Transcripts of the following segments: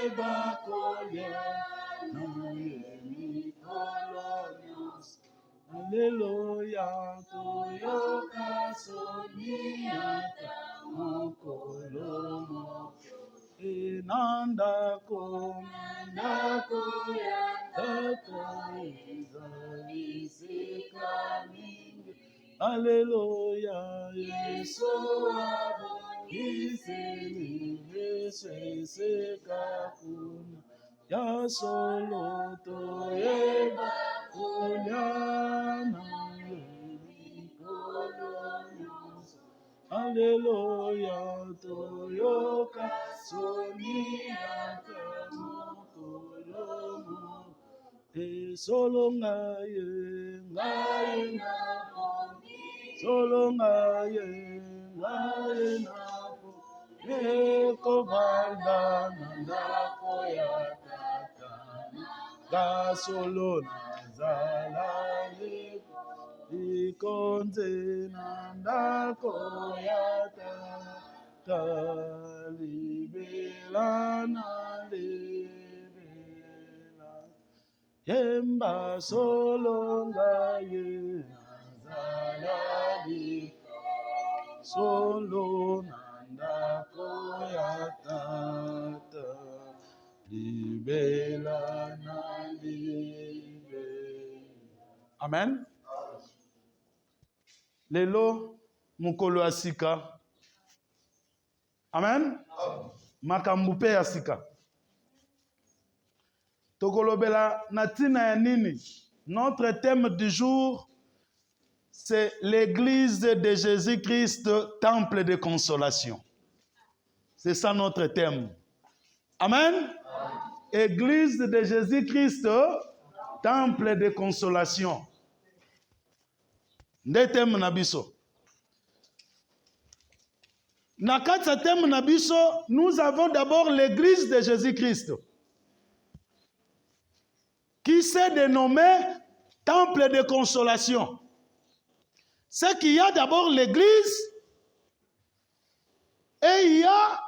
toyeba kolia na mikolo nyonso. Alléluia, toyoka soni ata mokolo moko. Nandako ya tata ezali sika mingi. Alléluia, Yesu abongiseli, Yesu eseka kuna. Ya solo toyeba kolia na mikolo nyonso. Alléluia, toyoka soni ata mokolo moko. Solo ngaye napo, solo ngaye napo, ekovanda na ndako ya tata, ka solo nazalali, ikonze na ndako ya tata, libela na libela. Yemba solo ngaye nazalali, solo nandako ya tata, libela na libela. Amen. Lelo mukolo asika. Amen. Makambupe ya sika. Tokolobela natina ya nini. Notre thème du jour, c'est l'église de Jésus-Christ, temple de consolation. C'est ça notre thème. Amen. Église de Jésus-Christ, temple de consolation. Nde thème nabiso. Na kati thème nabiso, nous avons d'abord l'église de Jésus-Christ, qui s'est dénommé temple de consolation. C'est qu'il y a d'abord l'église et il y a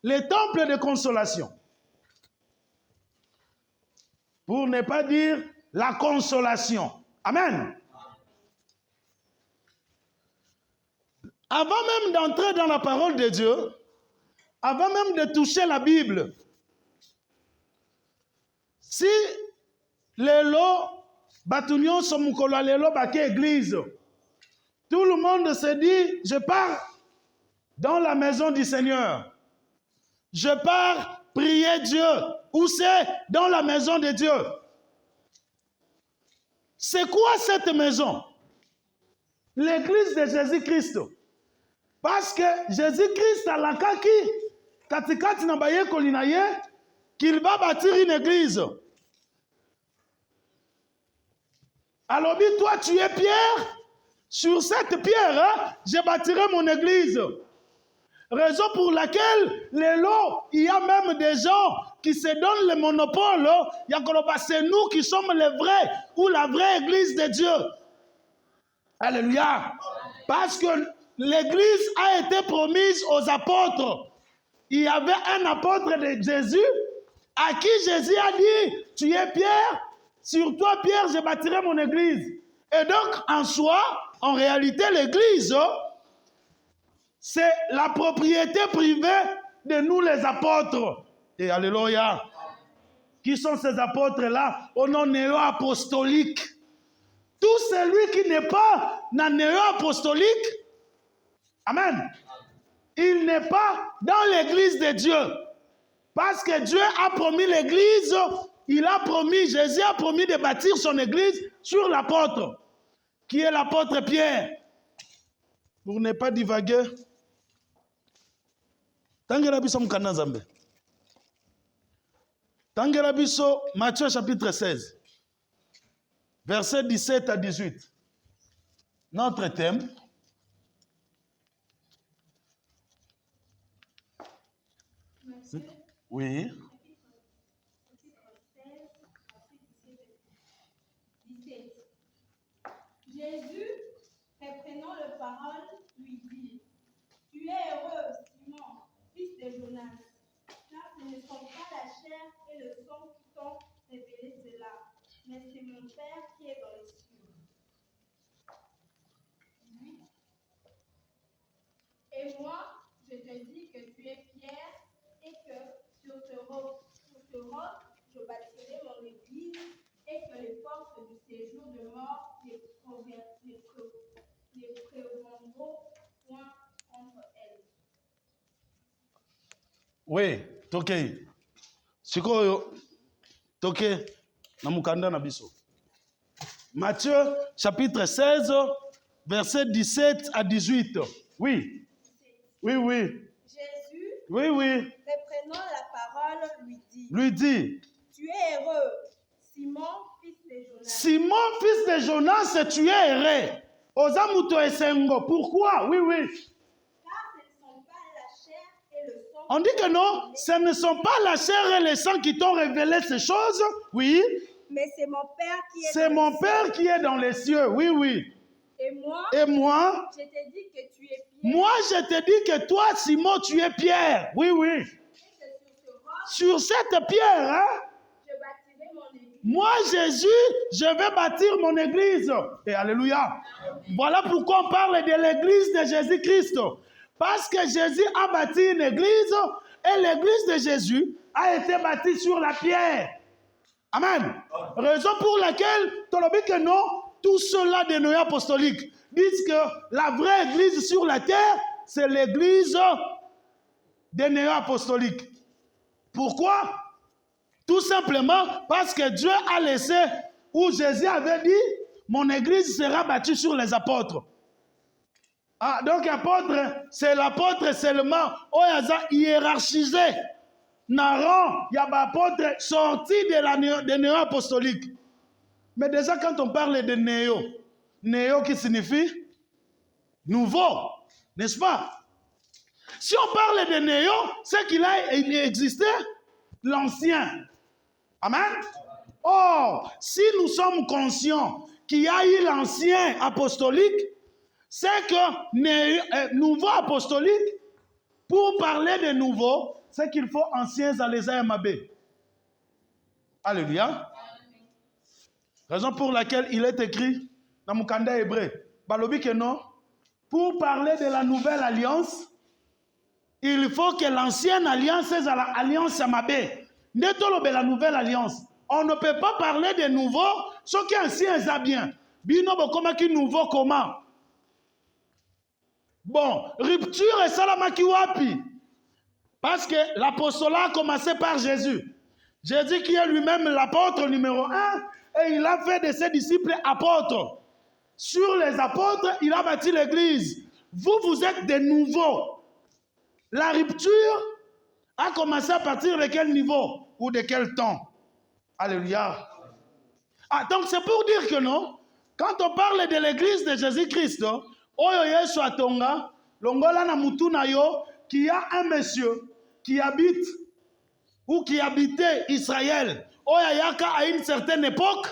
les temples de consolation. Pour ne pas dire la consolation. Amen. Avant même d'entrer dans la parole de Dieu, avant même de toucher la Bible, si lelo batunion somukolo lelo bake église, tout le monde se dit, je pars dans la maison du Seigneur. Je pars prier Dieu. Où c'est? Dans la maison de Dieu. C'est quoi cette maison? L'église de Jésus-Christ. Parce que Jésus-Christ a la kaki, katikati na baye kolinaye, qu'il va bâtir une église. Alors, toi, tu es Pierre. Sur cette pierre, hein, je bâtirai mon église. Raison pour laquelle, il y a même des gens qui se donnent le monopole. C'est nous qui sommes les vrais ou la vraie église de Dieu. Alléluia. Parce que l'église a été promise aux apôtres. Il y avait un apôtre de Jésus à qui Jésus a dit, tu es Pierre, sur toi Pierre, je bâtirai mon église. Et donc, en soi, en réalité, l'église, c'est la propriété privée de nous les apôtres. Et alléluia. Qui sont ces apôtres-là? Au nom néo-apostolique. Tout celui qui n'est pas dans néo-apostolique, amen, il n'est pas dans l'église de Dieu. Parce que Dieu a promis l'église, Jésus a promis de bâtir son église sur l'apôtre, qui est l'apôtre Pierre. Pour ne pas divaguer, Tangela biso mkanda Nzambe. Tangela biso Matthieu chapitre 16, versets 17 à 18. Notre thème. Oui. Jésus, reprenant la parole, lui dit, tu es heureux, Simon, fils de Jonas, car ce ne sont chair et le sang qui t'ont révélé cela, mais c'est mon Père qui est dans les cieux. Et moi, je te dis que tu es Pierre et que sur ce roc, je bâtirai mon église et que les forces du séjour de mort ne prévaudront point contre elles. Oui, toke. Sikoyo, toke, na mukanda na biso. Matthieu, chapitre 16, versets 17 à 18. Oui. Oui, oui. Jésus, Oui, oui. reprenant la parole, Lui dit, tu es heureux, Simon, fils de Jonas. Simon, fils de Jonas, tu es heureux. Ozamuto esengo. Pourquoi? Oui, oui. Car ce ne sont pas la chair et le sang. On dit que non, ce ne sont pas la chair et le sang qui t'ont révélé ces choses. Oui. Mais c'est mon Père qui est C'est mon Père qui est dans les cieux. Oui, oui. Et moi, je t'ai dit que tu es Pierre. Moi, je te dis que toi, Simon, tu es Pierre. Oui, oui. Et que Sur cette pierre, hein, je bâtirai mon église. moi, Jésus, je vais bâtir mon église. Et alléluia. Voilà pourquoi on parle de l'église de Jésus-Christ. Parce que Jésus a bâti une église et l'église de Jésus a été bâtie sur la pierre. Amen. Raison pour laquelle, que non, tout cela des noyaux apostoliques disent que la vraie église sur la terre, c'est l'église des noyaux apostoliques. Pourquoi? Tout simplement parce que Dieu a laissé, où Jésus avait dit, mon église sera bâtie sur les apôtres. Ah, donc apôtre, c'est l'apôtre seulement, oyaza hiérarchisé. Naran, il y a un apôtre sorti des néo-apostoliques. Mais déjà, quand on parle de néo qui signifie nouveau, n'est-ce pas? Si on parle de néo, c'est qu'il existait l'ancien. Amen? Or, si nous sommes conscients qu'il y a eu l'ancien apostolique, c'est que nouveau apostolique, pour parler de nouveau, c'est qu'il faut anciens Alésa et Mabé. Alléluia. Raison pour laquelle il est écrit dans Mukanda hébreu. Balobi que non. Pour parler de la nouvelle alliance, il faut que l'ancienne alliance soit l'alliance Mabé. Netolobe la nouvelle alliance. On ne peut pas parler de nouveau, ce qui est ancien est bien. Bino bokoma ki nouveau comment? Bon, rupture et salamaki wapi. Parce que l'apostolat a commencé par Jésus. Jésus qui est lui-même l'apôtre numéro 1, et il a fait de ses disciples apôtres. Sur les apôtres, il a bâti l'église. Vous, vous êtes des nouveaux. La rupture a commencé à partir de quel niveau ou de quel temps? Alléluia. Ah, donc c'est pour dire que non, quand on parle de l'église de Jésus-Christ, Oyo Yesu Atonga, Longola na Mutuna yo, qui a un monsieur qui habite ou qui habitait Israël. Oya yaka à une certaine époque,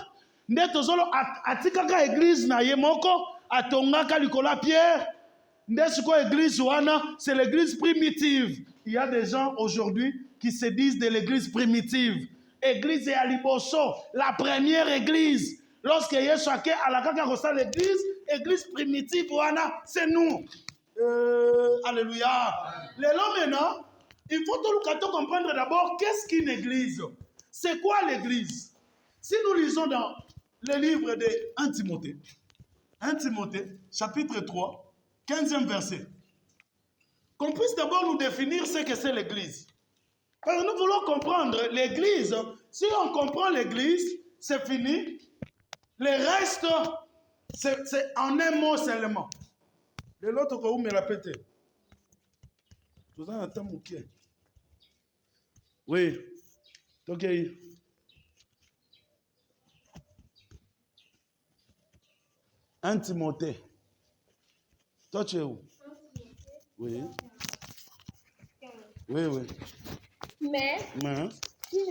ndetozolo atikaka église na yemoko, atongaka likola Pierre, ndesuko église wana, c'est l'église primitive. Il y a des gens aujourd'hui qui se disent de l'église primitive. Église de Aliboso, la première église. Lorsque Yesu ake alakaka rosa l'église, église primitive wana, c'est nous. Alléluia. Les hommes maintenant, il faut tout comprendre d'abord qu'est-ce qu'une église. C'est quoi l'église? Si nous lisons dans le livre de 1 Timothée, 1 Timothée, chapitre 3, 15e verset, qu'on puisse d'abord nous définir ce que c'est l'église. Parce que nous voulons comprendre l'église. Si on comprend l'église, c'est fini. Le reste, c'est en un mot seulement. Et l'autre, que vous me répétez. Tout ça, attends, mon pied. Oui. Ok. 1 Timothée. Toi, tu es où? Oui. Oui, oui. Mais si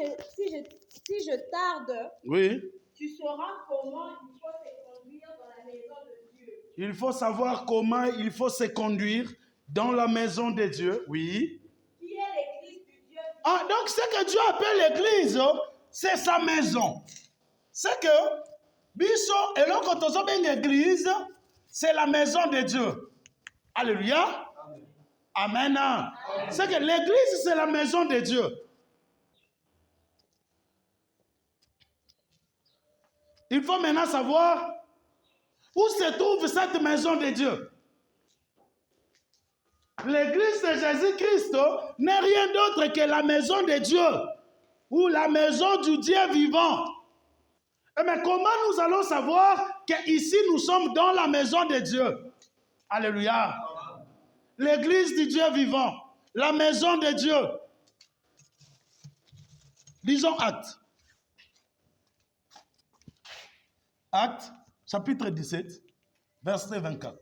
je tarde, oui. Tu sauras comment il faut se conduire dans la maison de Dieu. Il faut savoir comment il faut se conduire dans la maison de Dieu. Oui. Qui est l'église du Dieu Ah, donc ce que Dieu appelle l'église, c'est sa maison. C'est que, biso, et là quand on a une église, c'est la maison de Dieu. Alléluia. Amen. C'est que l'église, c'est la maison de Dieu. Il faut maintenant savoir où se trouve cette maison de Dieu. L'église de Jésus-Christ n'est rien d'autre que la maison de Dieu ou la maison du Dieu vivant. Mais comment nous allons savoir qu'ici nous sommes dans la maison de Dieu? Alléluia. L'église du Dieu vivant, la maison de Dieu. Lisons Actes. Actes, chapitre 17, verset 24.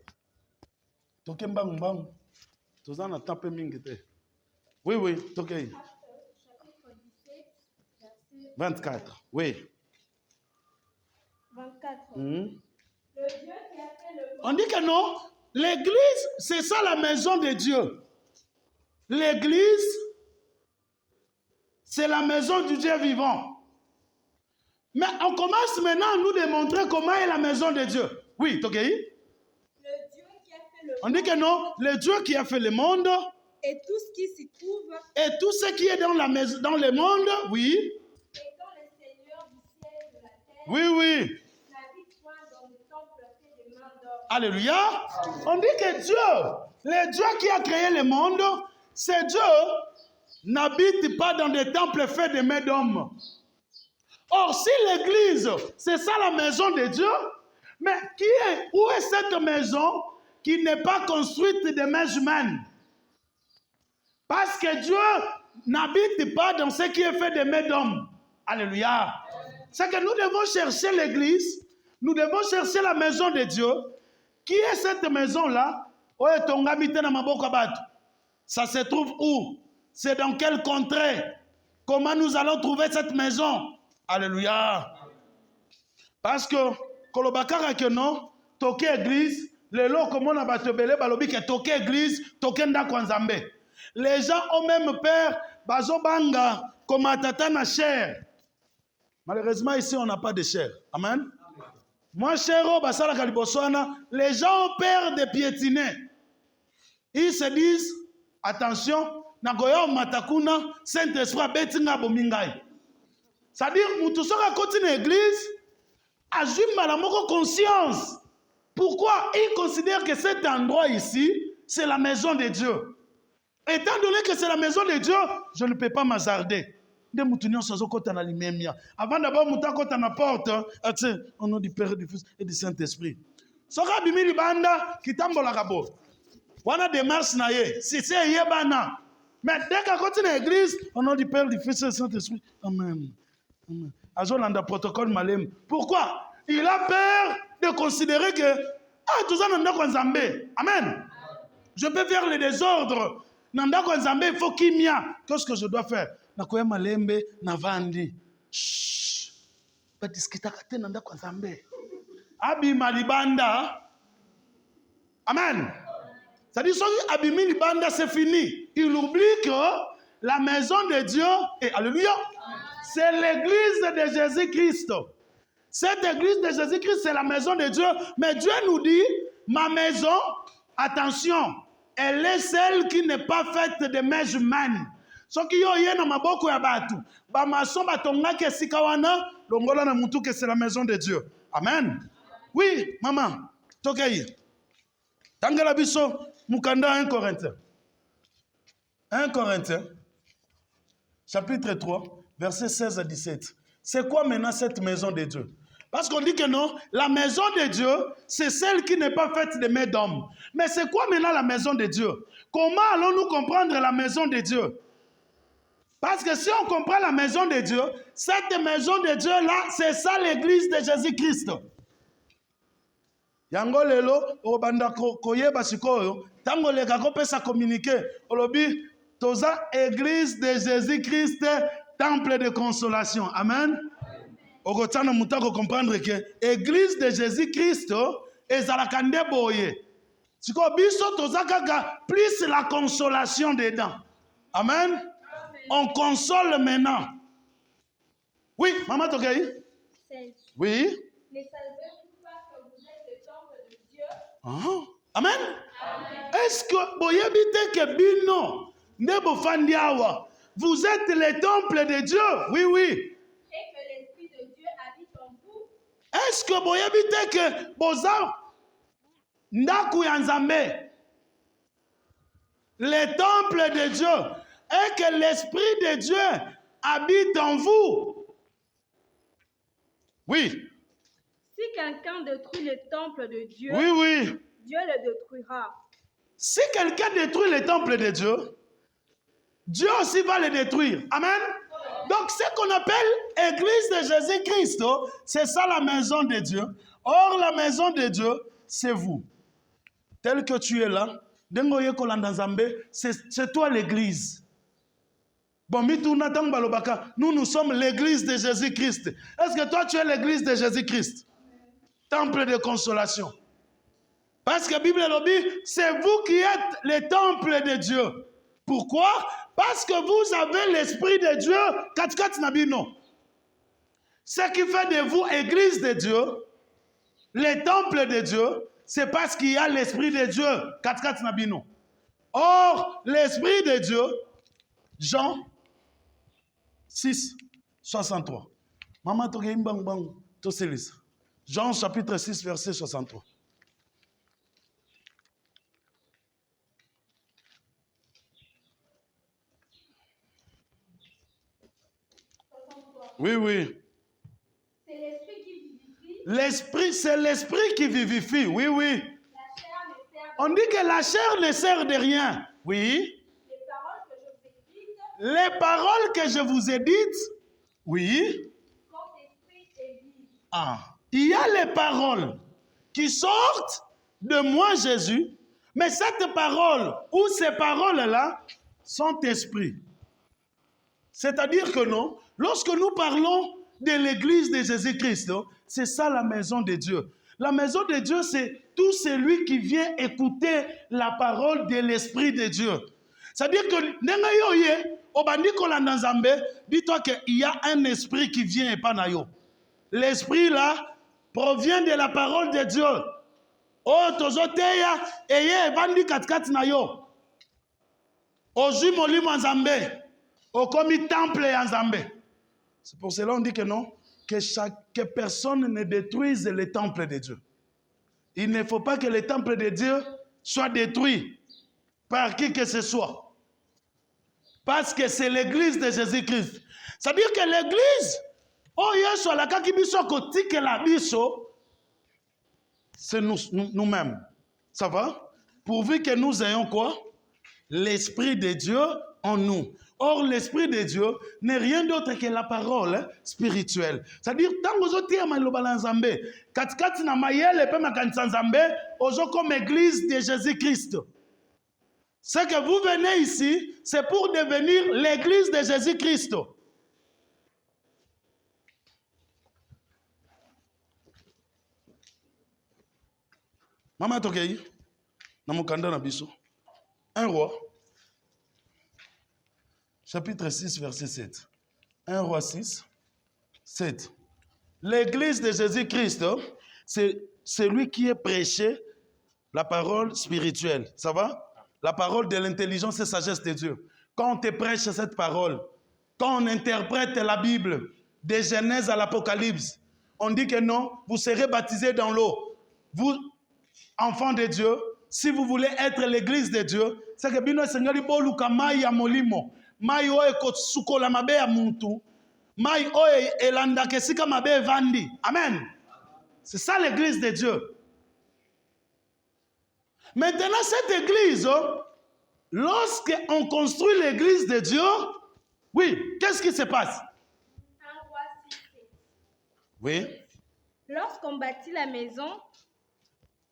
Oui, oui, Chapitre 17, verset 24, oui. 24. Mhm. Le Dieu qui a fait le On dit que non, l'église, c'est ça la maison de Dieu. L'église, c'est la maison du Dieu vivant. Mais on commence maintenant à nous démontrer comment est la maison de Dieu. Oui, ok. Le Dieu qui a fait le On dit que non, le Dieu qui a fait le monde et tout ce qui s'y trouve, et tout ce qui est dans la maison, dans le monde, oui, étant le Seigneur du ciel et de la terre, oui, oui. n'habite point dans le temple fait des mains d'homme. Alléluia. On dit que Dieu, le Dieu qui a créé le monde, c'est Dieu, n'habite pas dans des temples faits de mains d'hommes. Or, si l'église, c'est ça la maison de Dieu, mais où est cette maison qui n'est pas construite de mains humaines? Parce que Dieu n'habite pas dans ce qui est fait de mains d'hommes. Alléluia. C'est que nous devons chercher l'église, nous devons chercher la maison de Dieu. Qui est cette maison-là? Ça se trouve où? C'est dans quelle contrée? Comment nous allons trouver cette maison? Alléluia. Parce que, kolobakara que non, toke église, les lots comme on a batebele, balobi que toke église, toke nda kwanzambe. Les gens ont même peur, bazo banga, comme atata na chair. Malheureusement, ici, on n'a pas de chair. Amen. Moi, chéro, basala kaliboswana, les gens ont peur de piétiner. Ils se disent, attention, nagoya matakuna, Saint-Esprit betinga bomingai. C'est-à-dire, nous sommes à côté de l'église, assume la conscience. Pourquoi ils considèrent que cet endroit ici, c'est la maison de Dieu? Étant donné que c'est la maison de Dieu, je ne peux pas m'hasarder. Avant d'abord, je vais la porte, au nom du Père, du Fils et du Saint-Esprit. Soka bimi libanda, kitambola kabo. Wana démarche na ye, si c'est yebana. Mais dès qu'à côté de l'église, au nom du Père, du Fils et du Saint-Esprit, Amen. Azolanda protocole malem. Pourquoi? Il a peur de considérer que tout ça nanda kwanzambe. Amen. Je peux faire le désordre. Nanda kwanzambe, il faut qu'il y a. Qu'est-ce que je dois faire? Nakoya malembe navandi. Chut. Pas discuter kate nanda kwanzambe. Abi malibanda. Amen. C'est-à-dire que abimi libanda c'est fini. Il oublie que la maison de Dieu est alléluia. C'est l'église de Jésus-Christ. Cette église de Jésus-Christ, c'est la maison de Dieu. Mais Dieu nous dit, ma maison, attention, elle est celle qui n'est pas faite de mains humaines. Ce qui est dans ma boko ya batu, ba mason batonga ke sikawana, longola na mutu que c'est la maison de Dieu. Amen. Oui, maman. Tokayi. Tangela biso mukanda 1 Corinthiens. 1 Corinthiens. Chapitre 3, versets 16 à 17. C'est quoi maintenant cette maison de Dieu? Parce qu'on dit que non, la maison de Dieu, c'est celle qui n'est pas faite de mains d'hommes. Mais c'est quoi maintenant la maison de Dieu? Comment allons-nous comprendre la maison de Dieu? Parce que si on comprend la maison de Dieu, cette maison de Dieu-là, c'est ça l'église de Jésus-Christ. Yango lelo, obanda koyeba sikoyo, tango leka kopesa communiquer, olobi, toza église de Jésus-Christ, temple de consolation. Amen. Okotana mutako comprendre que église de Jésus-Christ ezalaka nde boye. Siko biso toza kaka plus la consolation dedans. Amen. On console maintenant. Oui, maman Tokai? 16. Oui. Ne savez-vous pas que vous êtes le temple de Dieu? Amen. Est-ce que boyebite ke bino ne bofandi awa? Vous êtes le temple de Dieu? Oui, oui. Et que l'Esprit de Dieu habite en vous? Est-ce que boyebite ke boza ndaku ya Nzambe? Le temple de Dieu. Et que l'Esprit de Dieu habite en vous? Oui. Si quelqu'un détruit le temple de Dieu, Oui, oui. Dieu le détruira. Si quelqu'un détruit le temple de Dieu, Dieu aussi va le détruire. Amen. Donc, ce qu'on appelle Église de Jésus-Christ, c'est ça la maison de Dieu. Or, la maison de Dieu, c'est vous. Tel que tu es là, c'est toi l'Église. Bon, nous sommes l'Église de Jésus-Christ. Est-ce que toi, tu es l'Église de Jésus-Christ? Temple de consolation. Parce que la Bible dit, c'est vous qui êtes le temple de Dieu. Pourquoi? Parce que vous avez l'Esprit de Dieu. Ce qui fait de vous Église de Dieu, le temple de Dieu, c'est parce qu'il y a l'Esprit de Dieu. Or, l'Esprit de Dieu, Jean 6, 63. Maman, Jean chapitre 6, verset 63. Oui, oui. C'est l'Esprit qui vivifie. L'Esprit, c'est l'Esprit qui vivifie. Oui, oui. La chair ne sert On dit que la chair ne sert de rien. Oui. Les paroles que je vous ai dites Les paroles que je vous ai dites, oui. sont esprit et vie. Il y a les paroles qui sortent de moi, Jésus, mais cette parole ou ces paroles-là sont esprit. C'est-à-dire que non, lorsque nous parlons de l'église de Jésus-Christ, c'est ça la maison de Dieu. La maison de Dieu, c'est tout celui qui vient écouter la parole de l'Esprit de Dieu. C'est-à-dire que, dis-toi qu'il y a un esprit qui vient et pas nayo. L'esprit là provient de la parole de Dieu. Oh, tozoteya, eye evandi katkat nayo. Oji molimo nzambe. Au commis temple en Zambé. C'est pour cela qu'on dit que non, que personne ne détruise le temple de Dieu. Il ne faut pas que le temple de Dieu soit détruit par qui que ce soit. Parce que c'est l'église de Jésus-Christ. C'est-à-dire que l'église, c'est nous-mêmes. Ça va? Pourvu que nous ayons quoi? L'Esprit de Dieu en nous. Or, l'Esprit de Dieu n'est rien d'autre que la parole spirituelle. C'est-à-dire, tant que vous êtes comme église de Jésus-Christ. Ce que vous venez ici, c'est pour devenir l'église de Jésus-Christ. Maman Tokei, Namukanda Nabiso, un roi. Chapitre 6, verset 7. 1 Roi 6, 7. L'église de Jésus-Christ, c'est celui qui est prêché la parole spirituelle. Ça va? La parole de l'intelligence et sagesse de Dieu. Quand on te prêche cette parole, quand on interprète la Bible, de Genèse à l'Apocalypse, on dit que non, vous serez baptisés dans l'eau. Vous, enfants de Dieu, si vous voulez être l'église de Dieu, c'est que bino Seigneur boluka mai ya molimo. Mai oe kotsukola mabe ya muntu. Mai oe elanda kesika mabe vandi. Amen. C'est ça l'église de Dieu. Maintenant, cette église, lorsqu'on construit l'église de Dieu, oui, qu'est-ce qui se passe? 1 Roi 6, 7. Oui.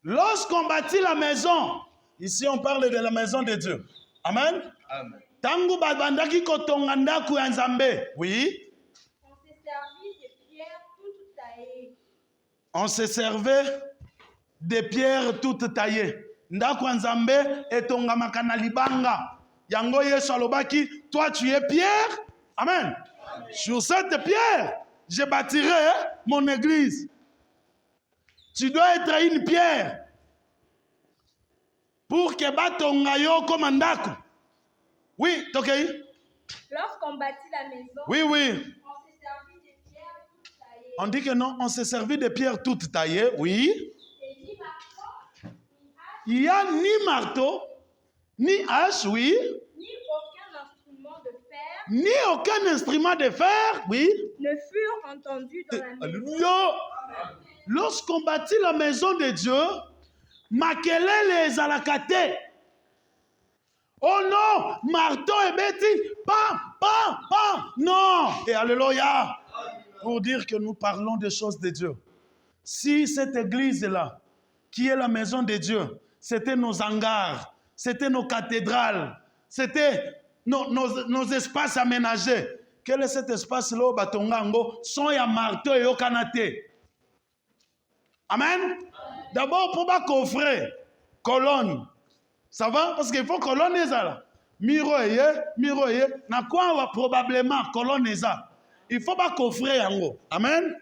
Lorsqu'on bâtit la maison, ici on parle de la maison de Dieu. Amen. Amen. Tangu babandaki kotonga ndaku ya Nzambe. Oui. on s'est servi de pierres toutes taillées. On se servait de pierres toutes taillées. Ndaku ya Nzambe etongamaka na libanga Yango Yesu alobaki, toi tu es Pierre. Amen. Sur cette pierre, je bâtirai mon église. Tu dois être une pierre pour que batonga yo comme andako. Oui, ok. Lorsqu'on bâtit la maison, Oui. on s'est servi des pierres toutes taillées. On dit que non, on s'est servi de pierres toutes taillées, oui. Et ni marteau, ni hache, Il n'y a ni marteau, ni hache, oui. ni aucun instrument de fer Ni aucun instrument de fer, oui. ne furent entendus dans la maison. Alléluia. Lorsqu'on bâtit la maison de Dieu, makelele ezalakate. Oh non, marteau et bêtis, pas, non. Et alléluia. Pour dire que nous parlons des choses de Dieu. Si cette église-là, qui est la maison de Dieu, c'était nos hangars, c'était nos cathédrales, c'était nos espaces aménagés. Quel est cet espace-là, Batongango, son ya marteau et au kanate? Amen. D'abord, pour pas coffrer, colonne. Ça va? Parce qu'il faut colonne là. Miroye, na quoi va probablement colonne ça. Il faut pas coffrer yango. Amen.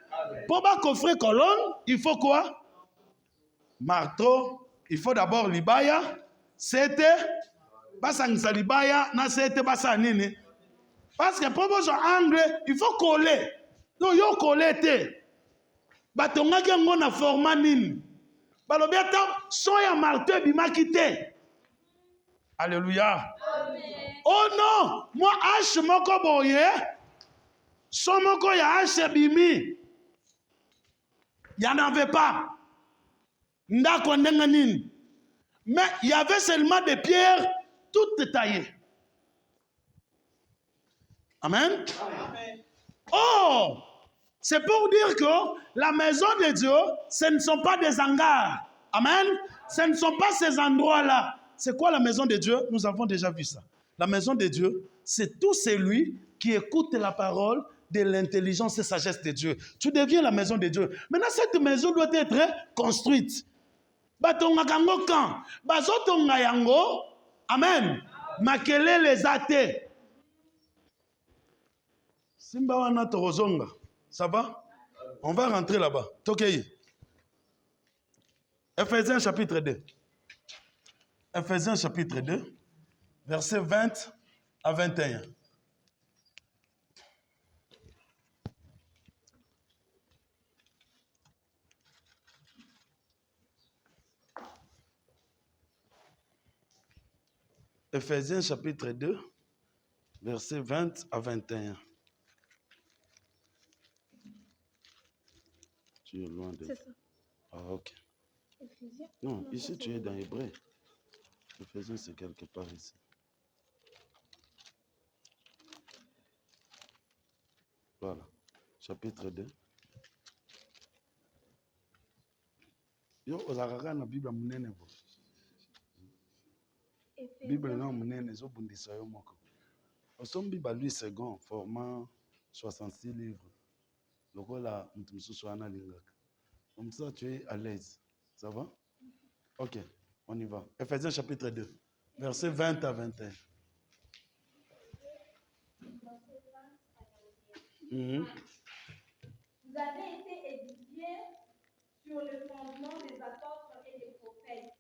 Pour pas coffrer colonne, il faut quoi? Marteau. Il faut d'abord libaya. C'était basangisa libaya na c'était basa nini. Parce que pour vos anglais, il faut coller. Non, yo coller te. Batonga yango na format nini. Balobiata son ya marteau bimaki te. Alléluia. Amen. Oh non, moi hache moko boye, son moko ya hache bimi. Il n'y en avait pas. Ndako ndenga nini. Mais il y avait seulement des pierres toutes taillées. Amen. Amen. Oh, c'est pour dire que la maison de Dieu, ce ne sont pas des hangars. Amen. Ce ne sont pas ces endroits-là. C'est quoi la maison de Dieu? Nous avons déjà vu ça. La maison de Dieu, c'est tout celui qui écoute la parole de l'intelligence et sagesse de Dieu. Tu deviens la maison de Dieu. Maintenant, cette maison doit être construite. Batonga kango kan. Bazotonga yango. Amen. Makele les athées. Simba wana torozonga. Ça va? On va rentrer là-bas. Tokei. Ephésiens chapitre 2. Ephésiens chapitre 2, versets 20 à 21. Ephésiens chapitre 2, versets 20 à 21. Tu es loin de... C'est ça. Ah, ok. Éphésiens. Non, ici tu es dans Hébreu. Ephésiens, c'est quelque part ici. Voilà. Chapitre 2. Yo, olakaka na Bible munene bo. Bible na munene zo bundisa yo moko. Osombi ba Louis II, format 66 livres. Lokola mtu msusu ana lingaka. Comme ça, tu es à l'aise. Ça va? Ok, on y va. Ephésiens chapitre 2, versets 20 à 21. Vous avez été édifiés sur le fondement des apôtres et des prophètes.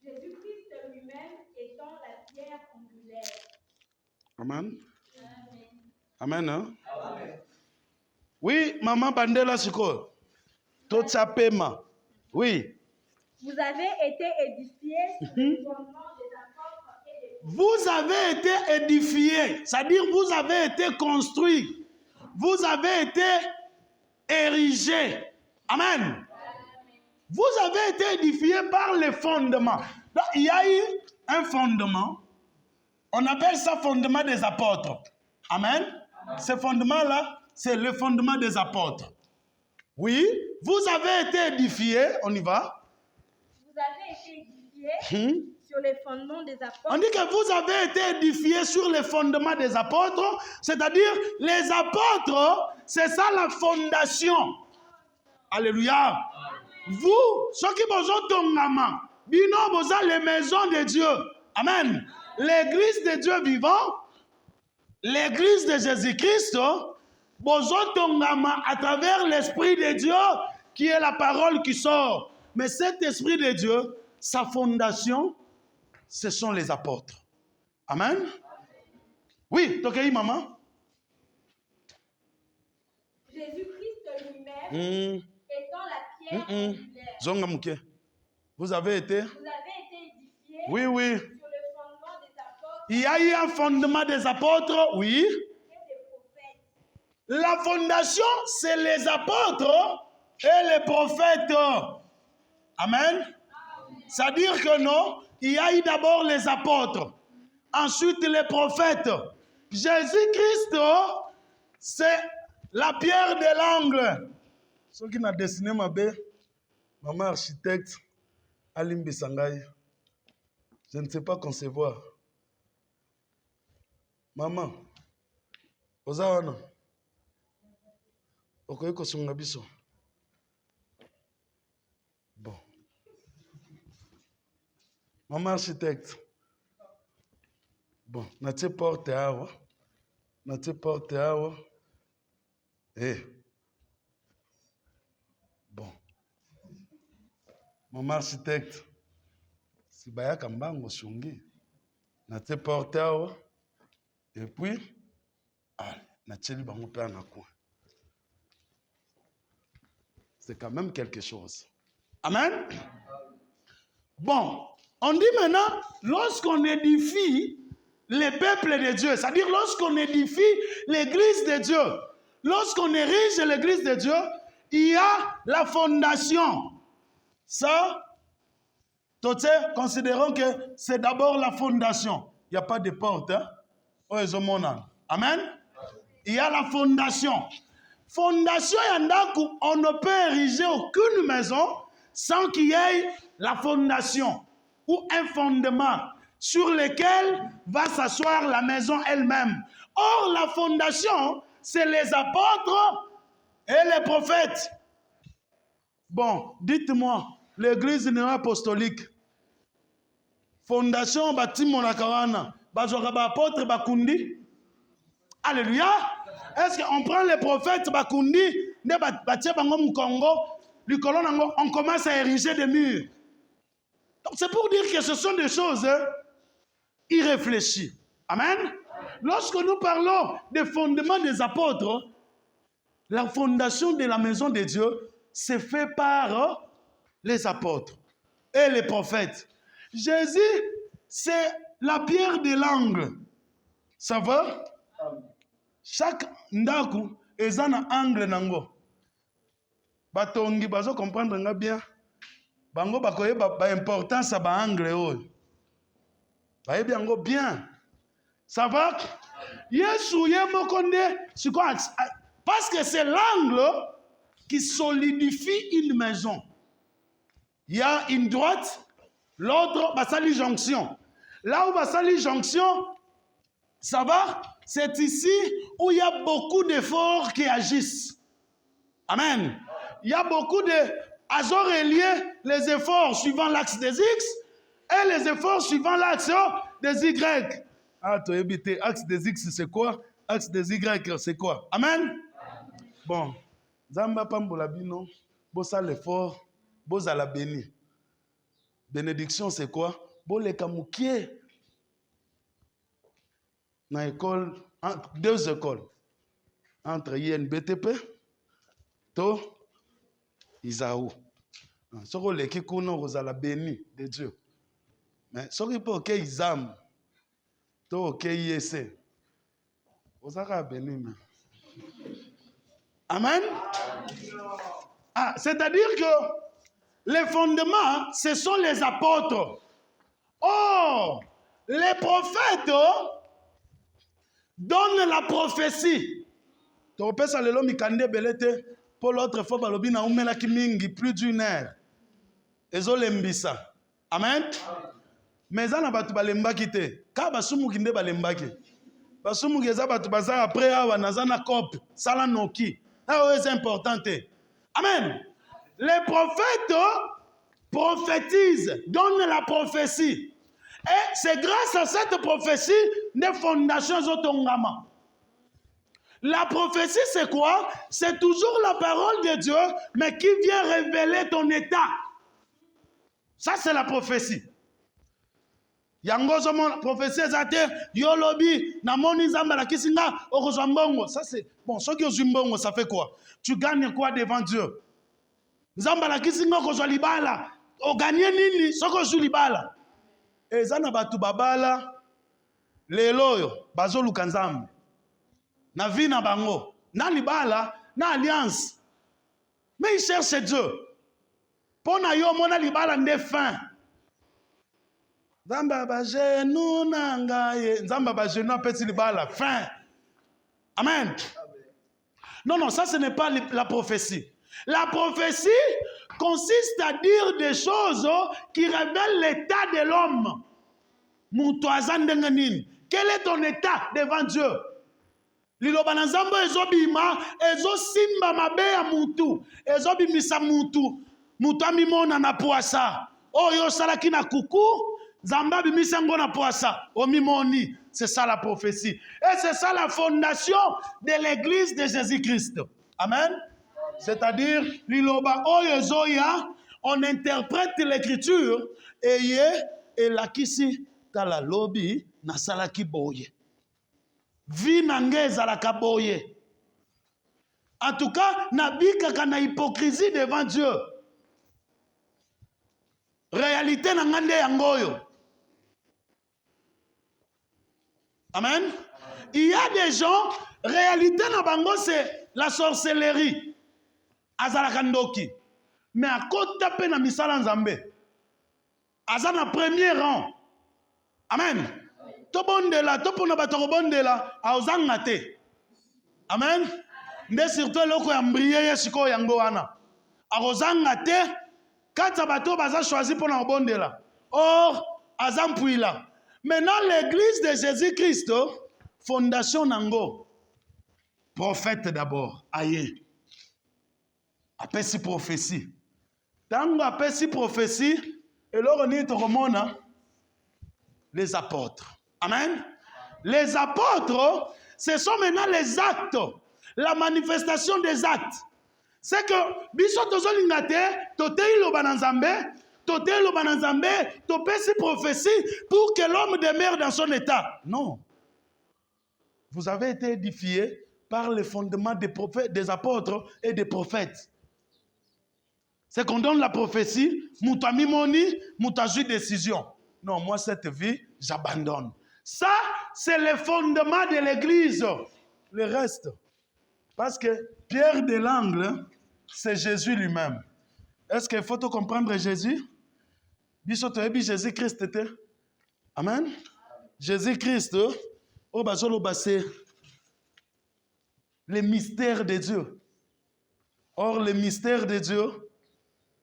Jésus-Christ lui-même étant la pierre angulaire. Amen. Amen. Amen, hein? Amen. Oui, maman Bandela Siko. Totsapema. Oui. Vous avez été édifiés sur le fondement des apôtres et des prophètes. Vous avez été édifiés, c'est-à-dire vous avez été construits. Vous avez été érigés. Amen. Amen. Vous avez été édifiés par les fondements. Donc, il y a eu un fondement. On appelle ça fondement des apôtres. Amen. Amen. Ce fondement-là, c'est le fondement des apôtres. Oui, vous avez été édifiés. On y va. Vous avez été édifiés sur les fondements des apôtres. On dit que vous avez été édifiés sur les fondements des apôtres, c'est-à-dire les apôtres, c'est ça la fondation. Alléluia. Vous, ceux qui vous ont tongama, bino vous les maisons de Dieu. Amen. l'église de Dieu vivant, l'église de Jésus-Christ, bozotongama à travers l'Esprit de Dieu, qui est la parole qui sort. Mais cet Esprit de Dieu, sa fondation, ce sont les apôtres. Amen. Oui, donc, maman. Jésus-Christ lui-même étant la pierre angulaire. Vous avez été édifié Oui, oui. sur le fondement des apôtres Il y a eu un fondement des apôtres, oui. et des prophètes. La fondation, c'est les apôtres et les prophètes. Amen. C'est-à-dire que non, il y a eu d'abord les apôtres, ensuite les prophètes. Jésus-Christ, c'est la pierre de l'angle. Ceux qui n'ont dessiné ma belle, maman architecte, Alim Bessangaï, je ne sais pas concevoir. Maman, Ozawana, Okoye Kosungabiso. Bon. Maman architecte. Bon, natie porte awa. Natie porte awa. Eh. Bon. Maman architecte. Si baya kambango shungi. Natie porte awa. Et puis, natie li bango pe na coin. C'est quand même quelque chose. Amen. Bon, on dit maintenant, lorsqu'on édifie les peuples de Dieu, c'est-à-dire lorsqu'on édifie l'église de Dieu, lorsqu'on érige l'église de Dieu, il y a la fondation. Ça, considérons que c'est d'abord la fondation. Il n'y a pas de porte. Hein? Amen. Il y a la fondation. Fondation yandaku, on ne peut ériger aucune maison sans qu'il y ait la fondation ou un fondement sur lequel va s'asseoir la maison elle-même. Or, la fondation, c'est les apôtres et les prophètes. Bon, dites-moi, l'église néo-apostolique, fondation bâtiment la kawana, bazwaka apôtre bakundi. Alléluia. Est-ce qu'on prend les prophètes bakundi, on commence à ériger des murs. Donc c'est pour dire que ce sont des choses irréfléchies. Amen. Lorsque nous parlons des fondements des apôtres, la fondation de la maison de Dieu, c'est fait par les apôtres et les prophètes. Jésus, c'est la pierre de l'angle. Ça va? Chaque ndaku est un angle nango. Batongi bazo comprendre nga bien. Bango bakoye ba importance à ba angle oyo. Ba yebi yango bien. Ça va? Yesu yemokonde parce que c'est l'angle qui solidifie une maison. Il y a une droite, l'autre basali jonction. Là où basali jonction, ça va? C'est ici où il y a beaucoup d'efforts qui agissent. Amen. Il y a beaucoup de... Azor relié les efforts suivant l'axe des X et les efforts suivant l'axe des Y. Ah, tu as évité. Axe des X, c'est quoi? Axe des Y, c'est quoi? Amen. Bon. Zamba pambola bino. Bosa l'effort. Bosa la béni. Bénédiction, c'est quoi? Bo le kamoukie. Dans l'école, deux écoles. Entre INBTP, to Isaou. Ce que les kikuno vous la béni de Dieu. Mais ce qui peut ok Isam, to ok ISC. Vous avez béni. Amen. Ah, c'est-à-dire que les fondements, ce sont les apôtres. Or, les prophètes donnent la prophétie. Tu peux ça le long mikande belete. Pour l'autre fois, balobi na umela kimingi plus d'une heure. Ezo lembisa. Amen. Mais ça n'a pas tout balembaki te. Ka basumu kinde balembaki. Basumu keza batu baza après awa nazana cop sala noki. Ah c'est important te. Amen. Les prophètes prophétisent, donnent la prophétie. Et c'est grâce à cette prophétie des fondations Zotongama. La prophétie, c'est quoi? C'est toujours la parole de Dieu, mais qui vient révéler ton état. Ça, c'est la prophétie. Yango la prophétie, c'est Yolobi, Namoni Zambala Kisinga, Orozambongo. Ça, c'est bon. Ce qui est Zimbongo, ça fait quoi? Tu gagnes quoi devant Dieu? Zambala Kisinga, Kozolibala. O gagné nini, ce que je libala. Et Zana Batu Babala, Leloyo, Bazolu Kanzam. Na vie na bango, na libala, na alliance. Mais il cherche Dieu. Pour na yo mona libala nde fin. Zamba ba genou na ngaye, zamba ba genou apeti libala fin. Amen. Non, non, ça ce n'est pas la prophétie. La prophétie consiste à dire des choses qui révèlent l'état de l'homme. Quel est ton état devant Dieu? Liloba na nzambo ezobima ezosimba mabe ya mutu ezobimisa mutu amimona na poasa oyo salaki na kuku nzamba bimisa ngo na poasa omimoni. C'est ça la prophétie et c'est ça la fondation de l'église de Jésus-Christ. Amen. C'est-à-dire liloba oyo ezoya, on interprète l'écriture et la kisi tala lobi na salaki boye. Vie nangeza la kaboye. En tout cas, nabika kana hypocrisie devant Dieu. Réalité nangande yangoyo. Amen. Il y a des gens, réalité na bango c'est la sorcellerie. Azalakandoki. Mais à côté pe na misala nzambe. Azana premier rang. Amen. Tobondela, topona batoko bondela, aozanga te. Amen. Nde surtout loko ya mbriye yesiko yango wana. Aozanga te, kata bato baza choisi pona bondela. Or, azampuila. Maintenant, l'église de Jésus-Christ, fondation nango, prophète d'abord, aye. Apesi prophétie. Tango apesi prophétie, et là on est au les apôtres. Amen. Les apôtres, ce sont maintenant les actes, la manifestation des actes. C'est que, biso tozolingate, totei lo bananzambe, topesi prophétie pour que l'homme demeure dans son état. Non. Vous avez été édifiés par les fondements des prophètes, des apôtres et des prophètes. C'est qu'on donne la prophétie, moutami moni, moutajoui décision. Non, moi cette vie, j'abandonne. Ça, c'est le fondement de l'église. Le reste, parce que Pierre de l'Angle, c'est Jésus lui-même. Est-ce qu'il faut comprendre Jésus? Jésus-Christ était. Amen. Jésus-Christ, c'est le mystère de Dieu. Or, le mystère de Dieu,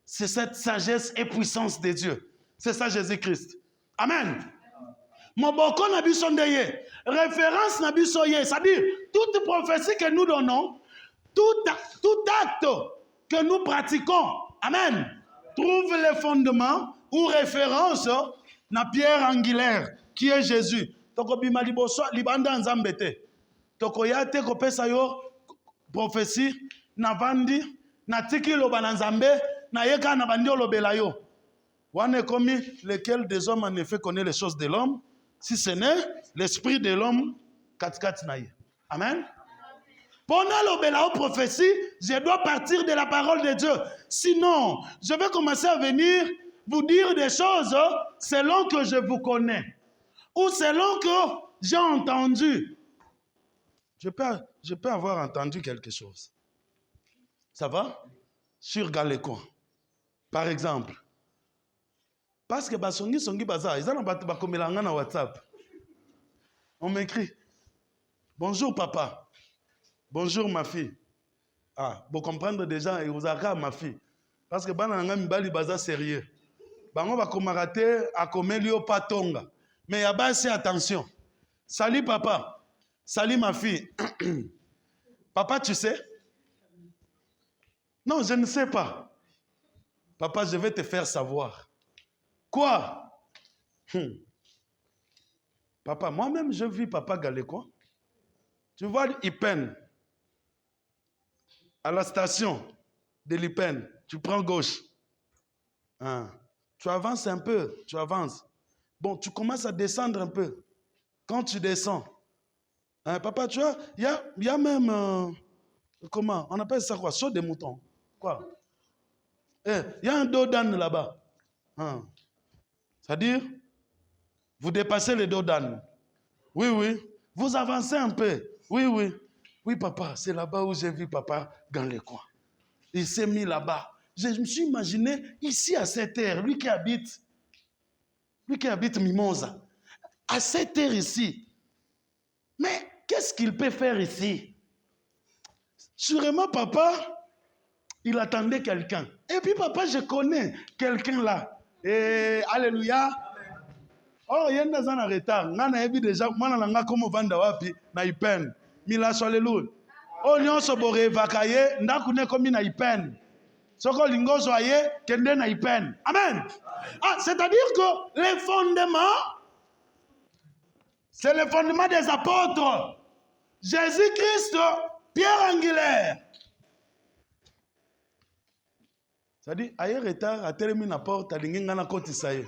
c'est cette sagesse et puissance de Dieu. C'est ça Jésus-Christ. Amen. Moboko nabiso ndeye, référence nabiso ye, c'est-à-dire toute prophétie que nous donnons, tout acte que nous pratiquons, amen, trouve le fondement ou référence na pierre angulaire qui est Jésus. Toko bima liboso libanda nzambete. Toko yate ko pesa yo prophétie na vandi na tiki lo bananzambe na yeka na bandi olobela yo. Wane komi lequel des hommes en effet connaît les choses de l'homme, si ce n'est l'esprit de l'homme, kat naïe. Amen. Pendant l'obéla prophétie, je dois partir de la parole de Dieu. Sinon, je vais commencer à venir vous dire des choses selon que je vous connais. Ou selon que j'ai entendu. Je peux avoir entendu quelque chose. Ça va? Sur Galéco. Par exemple. Parce que songi baza, ils ont bakomelanga na WhatsApp. On m'écrit bonjour papa, bonjour ma fille. Ah, vous comprenez déjà et vous avez ma fille. Parce que bananga mibali baza sérieux. Bango bakomarate akomelio patonga. Mais y a pas assez attention. Salut papa, salut ma fille. Papa, tu sais? Non, je ne sais pas. Papa, je vais te faire savoir. Quoi? Papa, moi-même, je vis papa Galécois. Tu vois, il peine. À la station de l'Ipen, tu prends gauche. Hein. Tu avances un peu, tu avances. Bon, tu commences à descendre un peu. Quand tu descends, hein, papa, tu vois, il y a même, comment, on appelle ça quoi, saut des moutons. Quoi? Il y a un dos d'âne là-bas. Hein. C'est-à-dire, vous dépassez le dos d'âne. Oui, oui. Vous avancez un peu. Oui, oui. Oui, papa, c'est là-bas où j'ai vu papa dans les coins. Il s'est mis là-bas. Je me suis imaginé ici à cette terre, lui qui habite Mimosa, à cette terre ici. Mais qu'est-ce qu'il peut faire ici? Sûrement, papa, il attendait quelqu'un. Et puis, papa, je connais quelqu'un là. Et alléluia. Oh, il y a un retard. Je suis déjà, moi, je suis comme vanda wapi, na ipen. Mila so alléluia. Oh, nous sommes vakaye, ndakune comme na ipen. Soko lingo soye, kende na ipen. Amen. Ah, c'est-à-dire que les fondements, c'est le fondement des apôtres. Jésus-Christ, pierre angulaire. C'est-à-dire, ailleurs retard, a terminé la porte, a l'ingénieur na côté ça y est.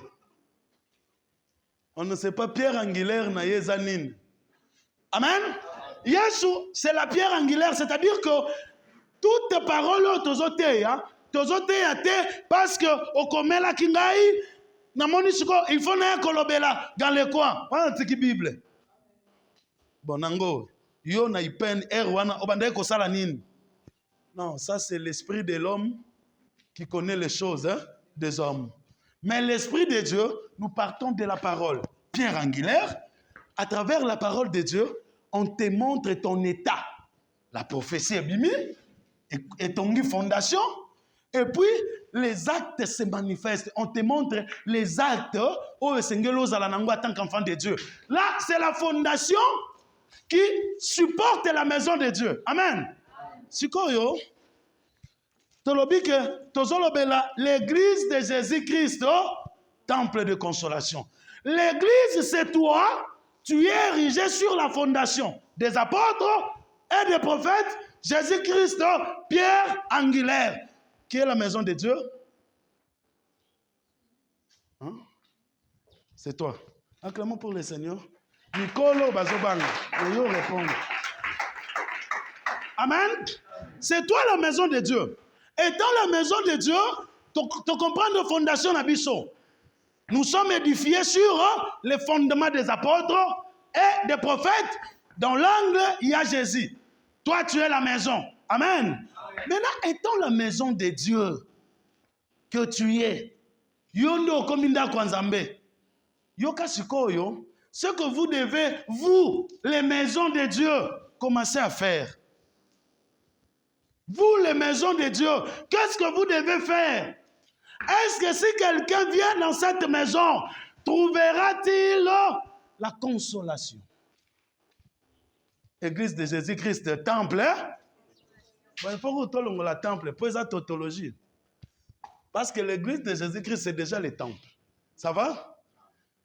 On ne sait pas pierre angulaire na yezanin. Amen. Yesu, c'est la pierre angulaire, c'est-à-dire que toute parole parce que au komela kingai na monisiko il faut na kolobela dans les coins. Wana tiki Bible. Bonango, yo na ipen erwana obanda ko sala nini? Non, ça c'est l'esprit de l'homme qui connaît les choses des hommes. Mais l'esprit de Dieu, nous partons de la parole. Pierre angulaire, à travers la parole de Dieu, on te montre ton état. La prophétie est bimi et ton fondation. Et puis, les actes se manifestent. On te montre les actes en tant qu'enfant de Dieu. Là, c'est la fondation qui supporte la maison de Dieu. Amen. Sikoyo, l'église de Jésus-Christ, temple de consolation. L'église, c'est toi, tu es érigé sur la fondation des apôtres et des prophètes. Jésus-Christ, pierre angulaire. Qui est la maison de Dieu? Hein? C'est toi. Acclamons pour le Seigneur. Nicolo Bazobang. Je vais répondre. Amen. C'est toi la maison de Dieu. Et dans la maison de Dieu, tu comprends la fondation d'Abisso. Nous sommes édifiés sur les fondements des apôtres et des prophètes. Dans l'angle, il y a Jésus. Toi, tu es la maison. Amen. Maintenant, étant la maison de Dieu que tu es, yondo kominda kwanzambe, yoka sikoyo, ce que vous devez, vous, les maisons de Dieu, commencer à faire. Vous, les maisons de Dieu, qu'est-ce que vous devez faire? Est-ce que si quelqu'un vient dans cette maison, trouvera-t-il la consolation? Église de Jésus-Christ, temple, bon, il faut que tu la temple, pour la tautologie. Parce que l'église de Jésus-Christ, c'est déjà le temple. Ça va?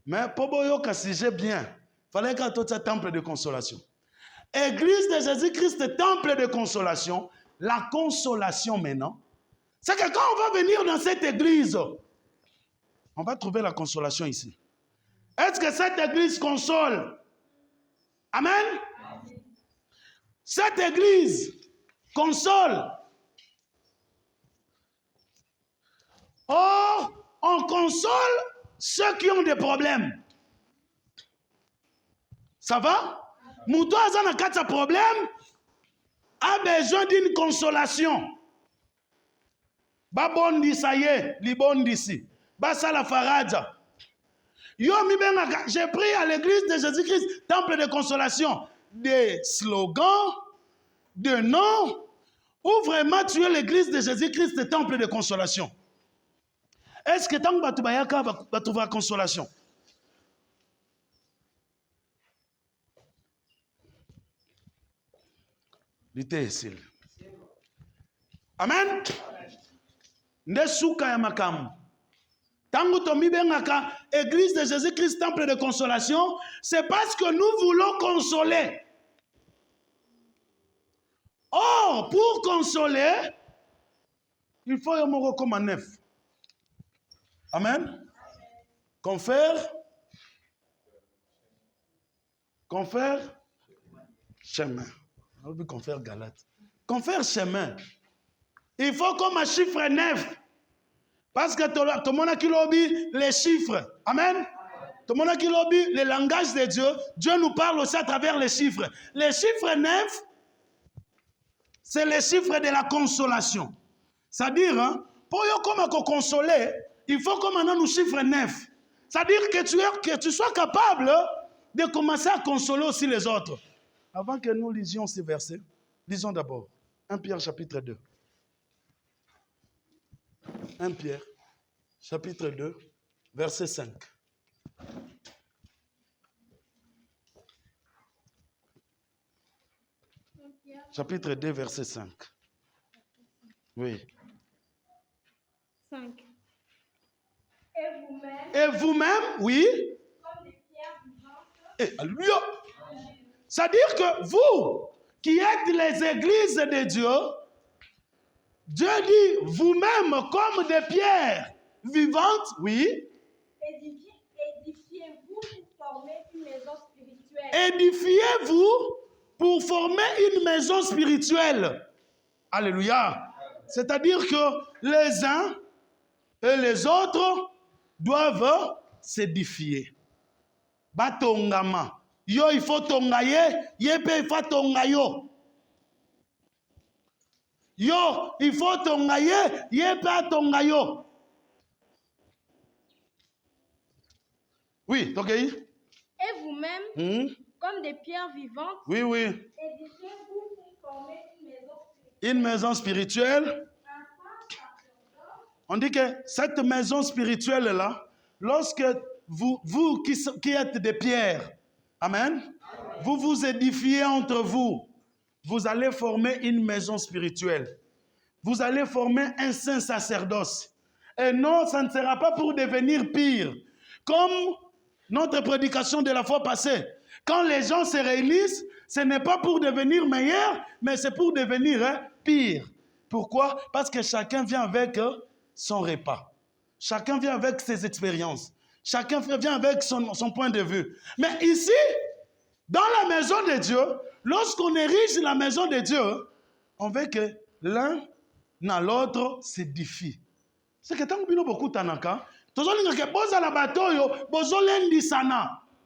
Mais pour que si j'ai bien, il fallait que tu aies un temple de consolation. Église de Jésus-Christ, temple de consolation. La consolation maintenant, c'est que quand on va venir dans cette église, on va trouver la consolation ici. Est-ce que cette église console? Amen? Cette église console. Or, on console ceux qui ont des problèmes. Ça va? Mouto azana kata problème a besoin d'une consolation. Babondi ça y est, libondi si. Basa la faraja. Yo mi benga, j'ai pris à l'église de Jésus-Christ, temple de consolation, des slogans, des noms, où vraiment tu es l'église de Jésus-Christ, temple de consolation. Est-ce que tant que tu vas trouver la consolation? Amen. Nde suka ya makamu. Tango tomi bengaka Église de Jésus-Christ, temple de consolation, c'est parce que nous voulons consoler. Or, pour consoler, il faut y avoir comme un neuf. Amen. Confère chemin. On veut confère Galate. Confère chemin. Il faut comme un chiffre 9. Parce que tout le monde a qui lobby les chiffres. Amen. Tout le monde a qui lobby le langage de Dieu. Dieu nous parle aussi à travers les chiffres. Les chiffres 9, c'est les chiffres de la consolation. C'est-à-dire, hein, pour comme consoler, il faut comme maintenant nous chiffre 9. C'est-à-dire que tu sois capable de commencer à consoler aussi les autres. Avant que nous lisions ces versets, lisons d'abord 1 Pierre chapitre 2. 1 Pierre chapitre 2, verset 5. Chapitre 2, verset 5. Oui. 5. Et vous-même, oui. Comme des pierres vivantes. Et alléluia. C'est-à-dire que vous, qui êtes les églises de Dieu, Dieu dit, vous-même comme des pierres vivantes, oui. Édifiez-vous pour former une maison spirituelle. Édifiez-vous pour former une maison spirituelle. Alléluia. C'est-à-dire que les uns et les autres doivent s'édifier. Batongama. Yo, il faut tongaye, yepe il faut tongayo. Yo, il faut tongaye, yepe tongayo. Oui, ok. Et vous-même, comme des pierres vivantes, oui, oui. édifiez-vous pour former une maison spirituelle. On dit que cette maison spirituelle-là, lorsque vous qui êtes des pierres, amen, vous vous édifiez entre vous, vous allez former une maison spirituelle. Vous allez former un saint sacerdoce. Et non, ça ne sera pas pour devenir pire. Comme notre prédication de la fois passée. Quand les gens se réunissent, ce n'est pas pour devenir meilleur, mais c'est pour devenir pire. Pourquoi? Parce que chacun vient avec son repas. Chacun vient avec ses expériences. Chacun vient avec son point de vue. Mais ici, dans la maison de Dieu, lorsqu'on érige la maison de Dieu, on veut que l'un dans l'autre s'édifie. C'est que tant que nous beaucoup tanaka,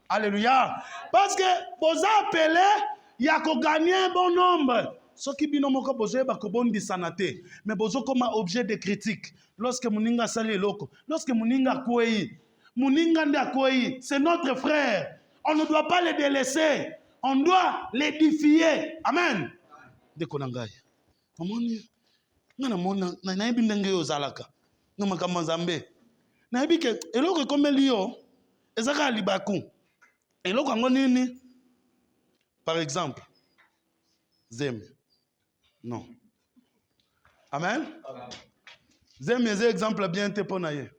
alléluia. Parce que vous appelez, il y a qu'à gagner un bon nombre. Ce qui bino moko bozoe ba kobondi sanate, mais bozo comme objet de critique. Lorsque muninga sali loko, lorsque muninga kwei, muninga nda kwei, c'est notre frère. On ne doit pas le délaisser. On doit l'édifier. Amen. De konangai. Amoni. Ngana mona na yebi ndenge yo zalaka. Ngama kamanzambe. Na yebi ke eloko komeli yo ezaka libaku. Eloko ngo nini? Par exemple, zem. Non. Amen. Zem est exemple bien te ponaye.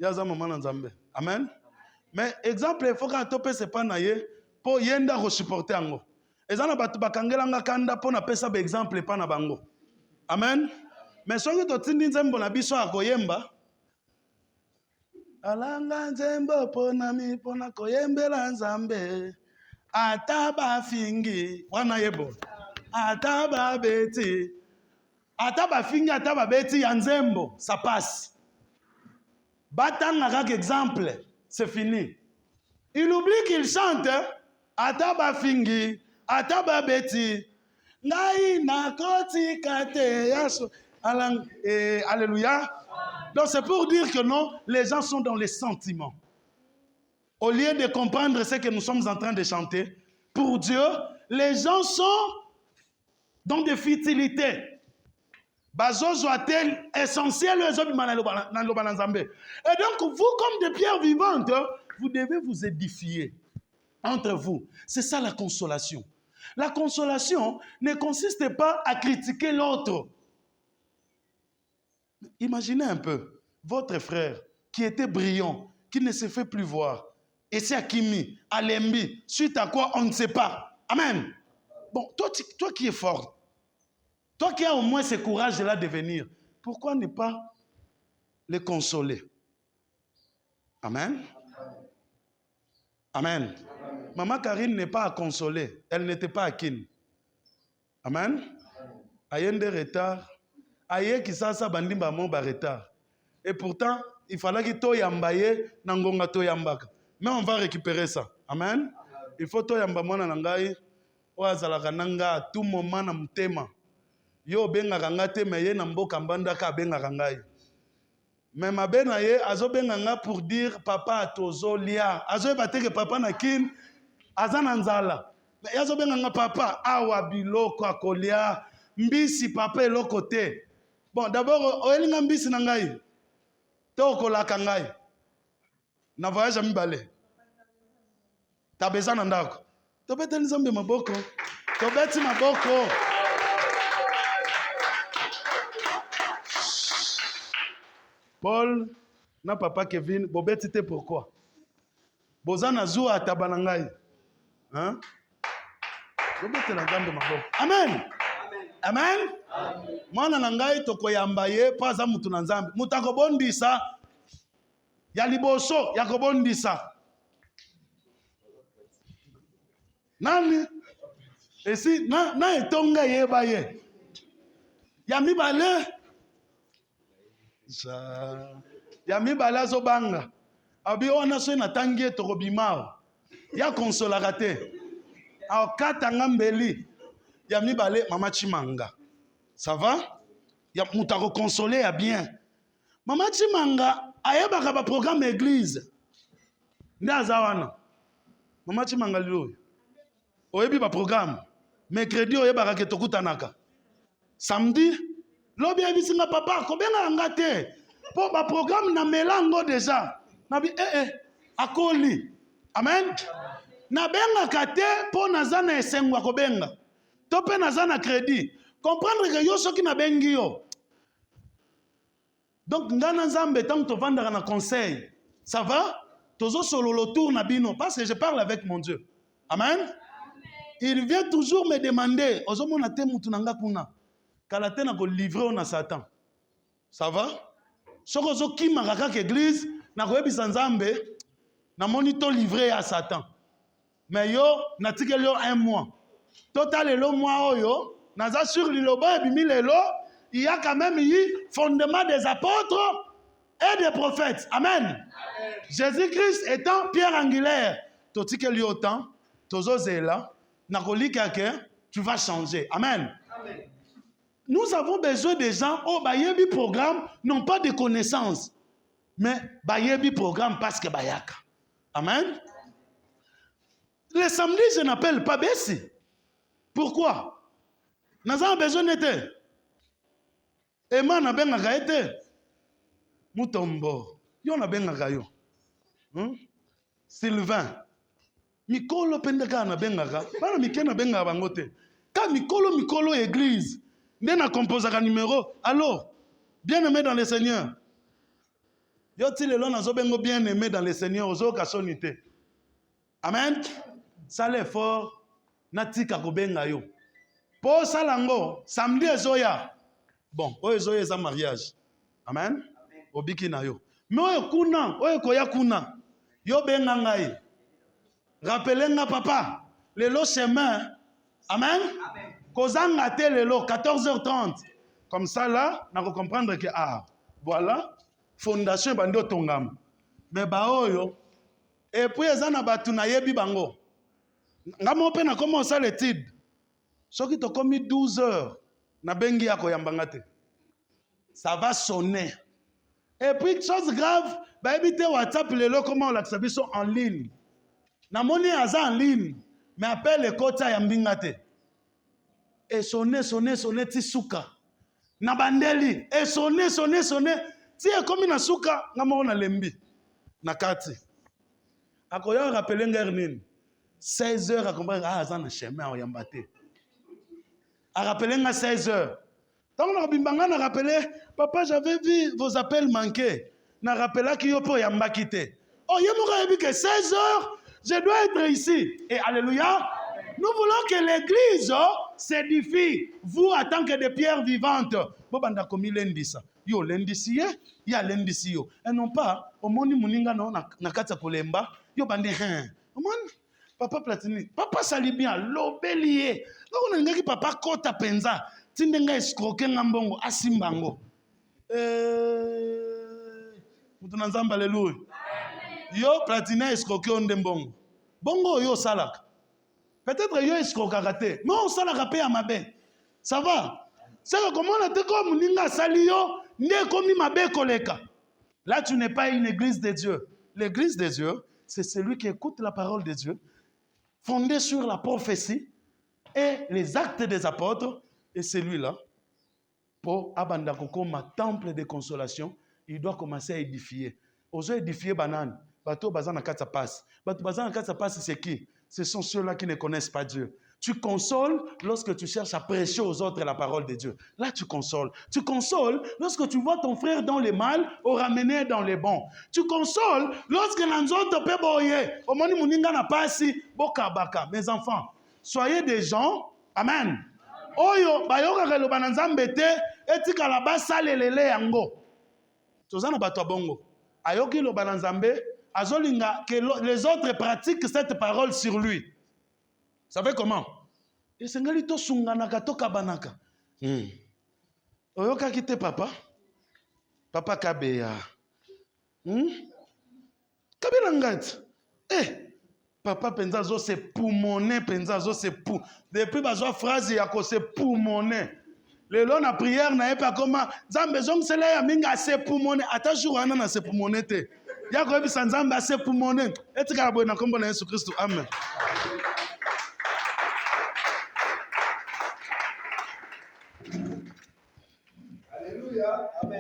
Yaza maman nzambe. Amen. Mais exemple il faut que topé c'est pas naye pour yenda ko supporter ango. Ezana batu bakangela nga kanda pona pesa be exemple pa na bango. Amen. Mais soki to tindi nzembo na biso akoyemba. Alanga nzembo pona mi pona koyembela nzambe. Ataba fingi wana yebo. Ataba beti. Ataba fingi ataba beti ya nzembo, ça passe. Batanga kak exemple, c'est fini. Il oublie qu'il chante ataba fingi, ataba beti. Ngai na koti kate yaso. Alléluia. Donc c'est pour dire que non, les gens sont dans les sentiments. Au lieu de comprendre ce que nous sommes en train de chanter, pour Dieu, les gens sont dans des futilités. Bazo soit-elle essentielle. Et donc, vous, comme des pierres vivantes, vous devez vous édifier entre vous. C'est ça la consolation. La consolation ne consiste pas à critiquer l'autre. Imaginez un peu, votre frère qui était brillant, qui ne se fait plus voir. Et c'est Akimi, Alembi, suite à quoi on ne sait pas. Amen. Bon, toi qui es fort, toi qui as au moins ce courage-là de venir, pourquoi ne pas les consoler? Amen. Amen. Maman Karine n'est pas à consoler. Elle n'était pas à kin. Amen. Ayen de retard. Aye qui ça bandimba mon retard. Et pourtant, il fallait que to yambaye nangonga to yambaka. Mais on va récupérer ça. Amen. Il faut to yamba mona nangai. Oazalaka nanga à tout moment na mutema. Yo benga kangate meye na mboka mbanda ka benga kangai. Mais ma bena ye azo benga nga pour dire papa tozo lia. Azo bateke papa na kin azana nzala. Mais azo benga nga papa awa biloko akolia mbisi papa eloko te. Bon d'abord oyelinga mbisi na ngai. To kolaka ngai. Na voyage à mibale. Ta besoin na ndako. To bete nzambe maboko. To beti maboko. Paul na papa Kevin, bobeti te pourquoi? Bozana zua tabanangai. Hein? Bobeti na nzambe maboko. Amen. Amen. Mwana nangai tokoyamba ye paza mutu na nzambe. Mutakobondisa ya liboso ya kobondisa. Nani? Esi na etonga yeba ye. Ya mibale. Ya mibale azobanga. Abi ona so na tangie tokobimao. Ya konsolaka te. Akata ngambeli. Ya mibale mama Chimanga. Ça va? Ya mutako consoler ya bien. Mama Chimanga ayebaka ba programme église. Ndaza wana. Mama Chimanga lilo. Oyebi ba programme. Mercredi oyebaka ke tokutanaka. Samedi lobi abisinga papa kobenga ngate. Po ba programme na melango déjà. Nabi akoli. Amen. Na benga kate po nazana esengwa kobenga. Tope nazana crédit. Comprendre que yo soki na bengi yo. Donc ngana nzambe tant to vandaka na conseil. Ça va? Tozo solo le tour na bino parce que je parle avec mon Dieu. Amen. Il vient toujours me demander, ozomona te mutu nanga kuna. Kala te na ko livrer na Satan. Ça va? Soko zo kimaka kaka église na ko yebisa nzambe na monito livré à Satan. Mais yo natikeli yo 1 mois. Total le mois oyo naza sur liloba ebimi lelo, il y a quand même eu fondement des apôtres et des prophètes. Amen. Jésus-Christ étant pierre angulaire. Totikeli autant, tozo zela, nakolika ke tu vas changer. Amen. Amen. Nous avons besoin des gens au bayebi programme non pas de connaissances, mais bayebi programme parce que bayaka. Amen. Les samedis, je n'appelle pas Bessie. Pourquoi? Nous avons besoin d'été. Emma na benga été. Mutombo. Yo na benga yo. Sylvain. Mikolo pendeka na benga ka. Bana mikena benga bangote. Ka mikolo église. Ndena composaka numéro. Allô? Bien-aimé dans le Seigneur. Yo ti lelo na zo bengo bien-aimé dans le Seigneur ozo ka sonité. Amen. Ça l'effort natika kobenga yo. Po salango samedi ezoya. Bon, oyo ezoya eza mariage. Amen. Obiki na yo. Mais oyo kuna, oyo koya kuna. Yo benga ngai. Rappelenga papa, lelo chemin. Amen. Kozanga te lelo 14h30. Comme ça là, na ko comprendre que voilà, fondation bando tongam. Mais ba oyo et puis ezana batu na yebi bango. Ngamo pe na commencer l'étude. Soki to komi 12 heures na bengi ya koyambanga te. Ça va sonner. Et puis chose grave, ba ebite WhatsApp lelo comment on l'accepte sont en ligne. Na moni aza en ligne, mais appelle le kota ya mbinga te. Et sonner ti suka. Na bandeli, et sonner ti e komi na suka ngamo na lembi. Na kati. Akoya rappeler ngernin. 16 heures à comprendre aza na chemin oyamba te. A rappeler à 16 heures. Tant on a bimbanga na rappelé, papa j'avais vu vos appels manqués. n'a rappelé qu'il y a pour Yambakite. Oh, il y a que 16 heures, je dois être ici. Et alléluia. Nous voulons que l'église s'édifie. Vous, en tant que des pierres vivantes. Bobanda komi lendisa. Yo lendisi ye, ya lendisi yo. Et non pas, au moni muninga no na katsa kolemba, yo bande hein. Papa Platini, papa sali bien, l'obélier. Donc on a dit papa kota penza, tindenga escroquer ngambongo, asimbango. Mutunanzamba alléluia. Yo Platini escroquer ondembongo. Bongo yo salak. Peut-être yo escroquer raté, mais on salak paye à ma bain. Ça va? C'est comment on a dit comme ninga sali yo, ne komi mabe koleka. Là tu n'es pas une église de Dieu. L'église de Dieu, c'est celui qui écoute la parole de Dieu, fondé sur la prophétie et les actes des apôtres, et celui-là, pour Abanda Kokoma, temple de consolation, il doit commencer à édifier. Oser édifier banane, bateau bazana katsa passe. Bateau bazana katsa passe, c'est qui? Ce sont ceux-là qui ne connaissent pas Dieu. Tu consoles lorsque tu cherches à prêcher aux autres la parole de Dieu. Là, tu consoles. Tu consoles lorsque tu vois ton frère dans le mal ou ramener dans les bons. Tu consoles lorsque l'anzote peut boyer. Au moni muninga na pasi boka baka. Mes enfants, soyez des gens. Amen. Oyo bayoka kelo bananzambe te etika la basa lelele yango. Tozana bato bongo. Ayoki lo bananzambe azolinga que les autres pratiquent cette parole sur lui. Vous savez comment? Et c'est un peu sunganaka to kabanaka. Oyoka kite papa? Papa kabeya. Kabela ngati. Papa penzazo se poumoné, penzazo se pou. Depuis bazo phrase yako se poumoné. Le long na prière na pas comment Zambe zong sele ya minga se poumoné. Ata jour ana na se poumoné te. Yako ebi sanzamba se poumoné. Etika boy na kombo na Yesu Christ. Amen. Alléluia. Amen.